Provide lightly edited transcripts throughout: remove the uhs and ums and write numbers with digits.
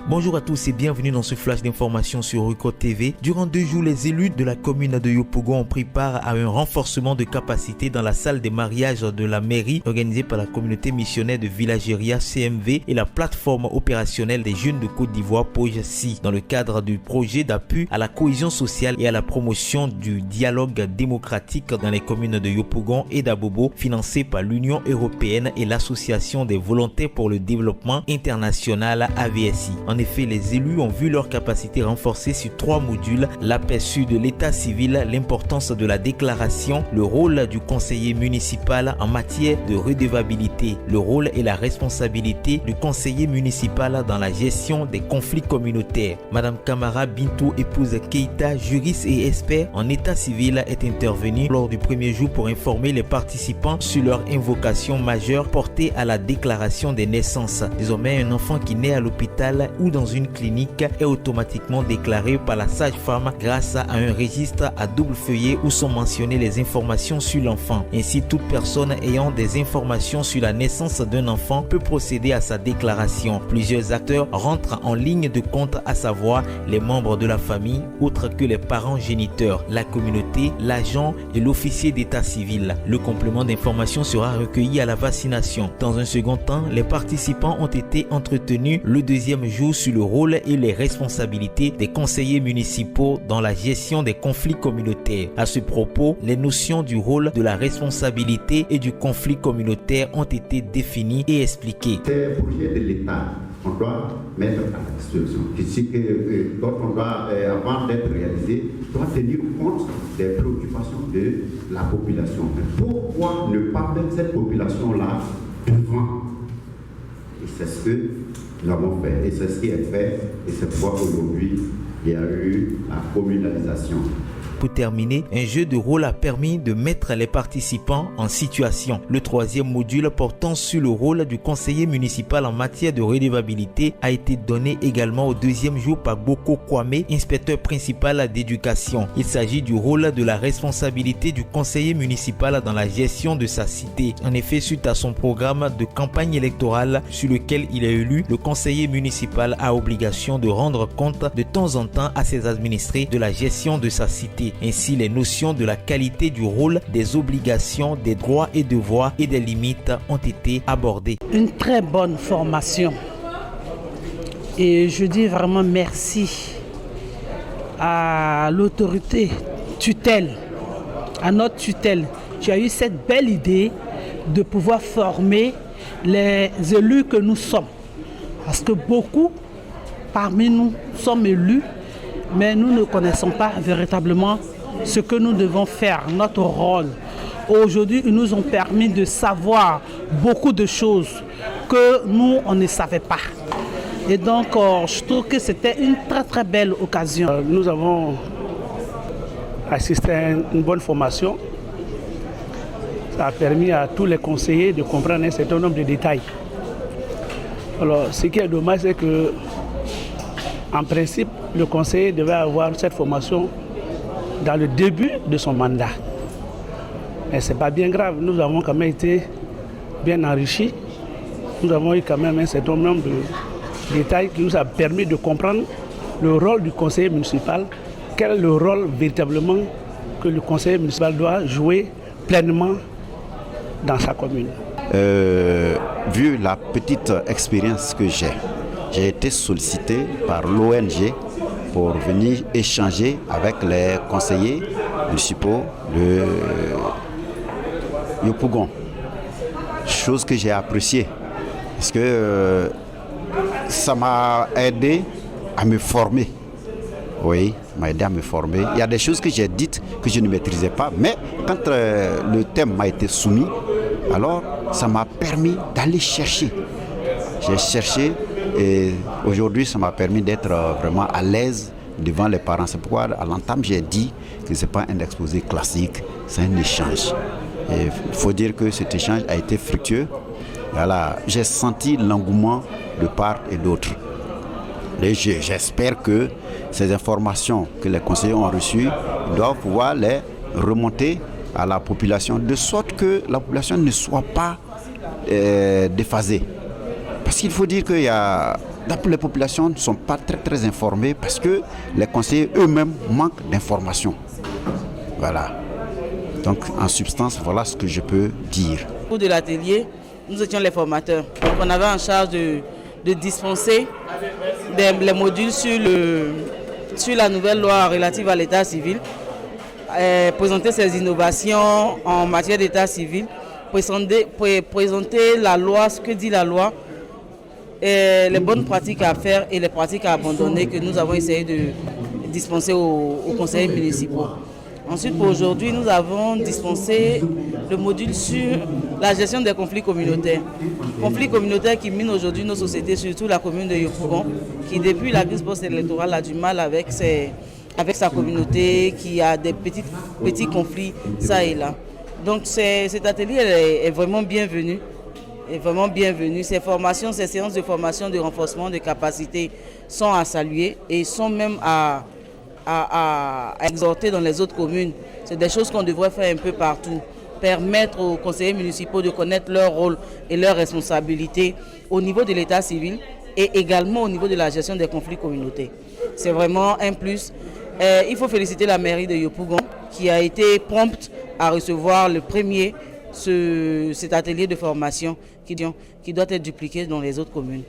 Bonjour à tous et bienvenue dans ce flash d'information sur Record TV. Durant 2 jours, les élus de la commune de Yopougon ont pris part à un renforcement de capacité dans la salle des mariages de la mairie organisée par la communauté missionnaire de Villageria CMV et la plateforme opérationnelle des jeunes de Côte d'Ivoire POJCI dans le cadre du projet d'appui à la cohésion sociale et à la promotion du dialogue démocratique dans les communes de Yopougon et d'Abobo, financé par l'Union européenne et l'Association des volontaires pour le développement international AVSI. En effet, les élus ont vu leur capacité renforcée sur 3 modules: l'aperçu de l'état civil, l'importance de la déclaration, le rôle du conseiller municipal en matière de redevabilité, le rôle et la responsabilité du conseiller municipal dans la gestion des conflits communautaires. Madame Kamara Bintou, épouse Keïta, juriste et expert en état civil, est intervenue lors du premier jour pour informer les participants sur leur invocation majeure portée à la déclaration des naissances. Désormais, un enfant qui naît à l'hôpital ou dans une clinique est automatiquement déclaré par la sage-femme grâce à un registre à double feuillet où sont mentionnées les informations sur l'enfant. Ainsi, toute personne ayant des informations sur la naissance d'un enfant peut procéder à sa déclaration. Plusieurs acteurs rentrent en ligne de compte, à savoir les membres de la famille, autres que les parents géniteurs, la communauté, l'agent et l'officier d'état civil. Le complément d'information sera recueilli à la vaccination. Dans un second temps, les participants ont été entretenus le deuxième jour sur le rôle et les responsabilités des conseillers municipaux dans la gestion des conflits communautaires. À ce propos, les notions du rôle, de la responsabilité et du conflit communautaire ont été définies et expliquées. C'est un projet de l'État qu'on doit mettre à la disposition. Donc on doit, avant d'être réalisé, doit tenir compte des préoccupations de la population. Pourquoi ne pas mettre cette population-là devant? Et c'est ce que nous avons fait, et c'est ce qui est fait, et c'est pourquoi aujourd'hui il y a eu la communalisation. Pour terminer, un jeu de rôle a permis de mettre les participants en situation. Le troisième module portant sur le rôle du conseiller municipal en matière de redevabilité a été donné également au deuxième jour par Boko Kwame, inspecteur principal d'éducation. Il s'agit du rôle de la responsabilité du conseiller municipal dans la gestion de sa cité. En effet, suite à son programme de campagne électorale sur lequel il est élu, le conseiller municipal a obligation de rendre compte de temps en temps à ses administrés de la gestion de sa cité. Ainsi, les notions de la qualité du rôle, des obligations, des droits et devoirs et des limites ont été abordées. Une très bonne formation. Et je dis vraiment merci à l'autorité tutelle, à notre tutelle. Tu as eu cette belle idée de pouvoir former les élus que nous sommes. Parce que beaucoup parmi nous sommes élus, mais nous ne connaissons pas véritablement ce que nous devons faire, notre rôle. Aujourd'hui, ils nous ont permis de savoir beaucoup de choses que nous, on ne savait pas. Et donc, je trouve que c'était une très très belle occasion. Nous avons assisté à une bonne formation. Ça a permis à tous les conseillers de comprendre un certain nombre de détails. Alors, ce qui est dommage, c'est que, en principe, le conseiller devait avoir cette formation dans le début de son mandat. Mais ce n'est pas bien grave. Nous avons quand même été bien enrichis. Nous avons eu quand même un certain nombre de détails qui nous a permis de comprendre le rôle du conseiller municipal. Quel est le rôle véritablement que le conseiller municipal doit jouer pleinement dans sa commune. Vu la petite expérience que j'ai été sollicité par l'ONG pour venir échanger avec les conseillers municipaux de Yopougon. Chose que j'ai appréciée, parce que ça m'a aidé à me former. Oui, ça m'a aidé à me former. Il y a des choses que j'ai dites que je ne maîtrisais pas, mais quand le thème m'a été soumis, alors ça m'a permis d'aller chercher. J'ai cherché et aujourd'hui ça m'a permis d'être vraiment à l'aise devant les parents. C'est pourquoi à l'entame j'ai dit que ce n'est pas un exposé classique, c'est un échange. Il faut dire que cet échange a été fructueux. Voilà, j'ai senti l'engouement de part et d'autre. Et j'espère que ces informations que les conseillers ont reçues doivent pouvoir les remonter à la population, de sorte que la population ne soit pas déphasée. Parce qu'il faut dire qu'il y a les populations ne sont pas très informées parce que les conseillers eux-mêmes manquent d'informations. Voilà. Donc, en substance, voilà ce que je peux dire. Au cours de l'atelier, nous étions les formateurs. Donc, on avait en charge de dispenser les modules sur la nouvelle loi relative à l'état civil, présenter ses innovations en matière d'état civil, présenter la loi, ce que dit la loi, les bonnes pratiques à faire et les pratiques à abandonner que nous avons essayé de dispenser aux conseillers municipaux. Ensuite, pour aujourd'hui, nous avons dispensé le module sur la gestion des conflits communautaires. Conflits communautaires qui minent aujourd'hui nos sociétés, surtout la commune de Yopougon, qui depuis la crise post-électorale a du mal avec sa communauté, qui a des petits conflits ça et là. Donc cet atelier est vraiment bienvenu. Ces formations, ces séances de formation, de renforcement de capacités sont à saluer et sont même à exhorter dans les autres communes. C'est des choses qu'on devrait faire un peu partout. Permettre aux conseillers municipaux de connaître leur rôle et leurs responsabilités au niveau de l'état civil et également au niveau de la gestion des conflits communautaires. C'est vraiment un plus. Il faut féliciter la mairie de Yopougon qui a été prompte à recevoir le premier cet atelier de formation qui doit être dupliqué dans les autres communes.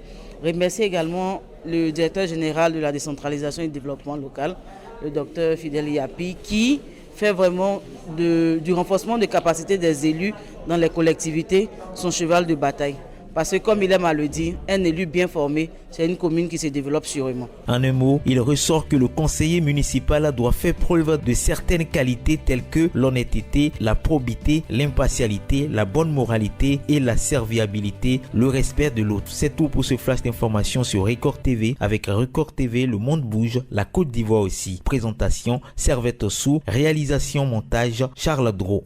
Remercier également le directeur général de la décentralisation et du développement local, le docteur Fidel Yapi, qui fait vraiment du renforcement des capacités des élus dans les collectivités son cheval de bataille. Parce que comme il aime à le dire, un élu bien formé, c'est une commune qui se développe sûrement. En un mot, il ressort que le conseiller municipal doit faire preuve de certaines qualités telles que l'honnêteté, la probité, l'impartialité, la bonne moralité et la serviabilité, le respect de l'autre. C'est tout pour ce flash d'information sur Record TV. Avec Record TV, le monde bouge, la Côte d'Ivoire aussi. Présentation, Servette Sou, réalisation, montage, Charles Dro.